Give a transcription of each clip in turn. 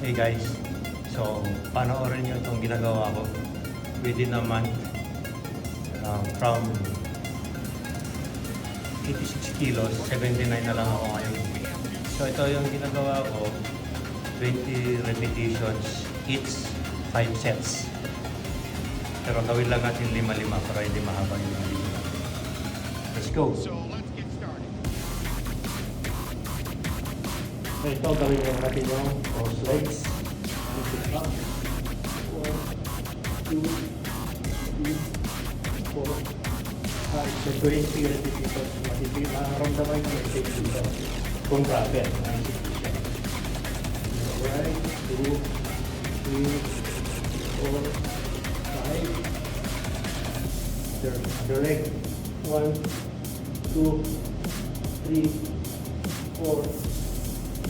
Hey guys, so panoorin nyo itong ginagawa ko within a month from 86 kilos, 79 na lang ako ngayon. So ito yung ginagawa ko, 20 repetitions, each 5 sets. Pero gawin lang natin 5-5 para hindi mahaba yung video natin. Let's go! So ito gawin lang natin yung cross legs. Lift up. 1, 2, 3, 4, 5. So 20 repetitions. Makaramdaman yung effect dito. Kung proper. Right, 2, 3, 4, 5. Other leg. 1, 2, 3, 4,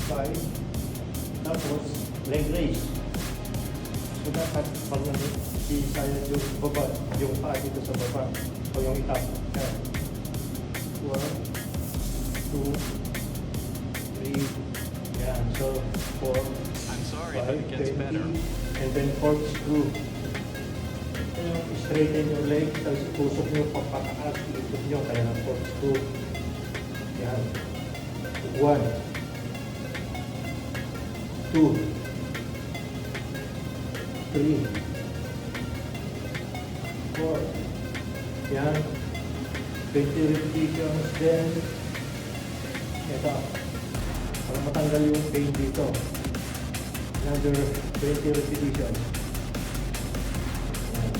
5. Tapos, leg raise. So, dapat pag isaya yung baba, yung paa dito sa baba, o yung itap. 1, 2, 3, yan. So, 4, 5, 20, and then fourth screw. Ito yung straighten yung leg, tapos tusok nyo papataas, ikot nyo, kaya ng fourth screw. Yan. 1, 2, 3, 4, 'yan, 20 repetitions. Then ito, para matanggal yung pain dito, another 20 repetitions. Yan.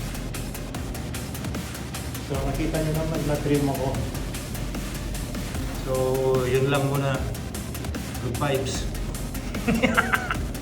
So nakita nyo naman na-trim ako. So yun lang muna. Good vibes.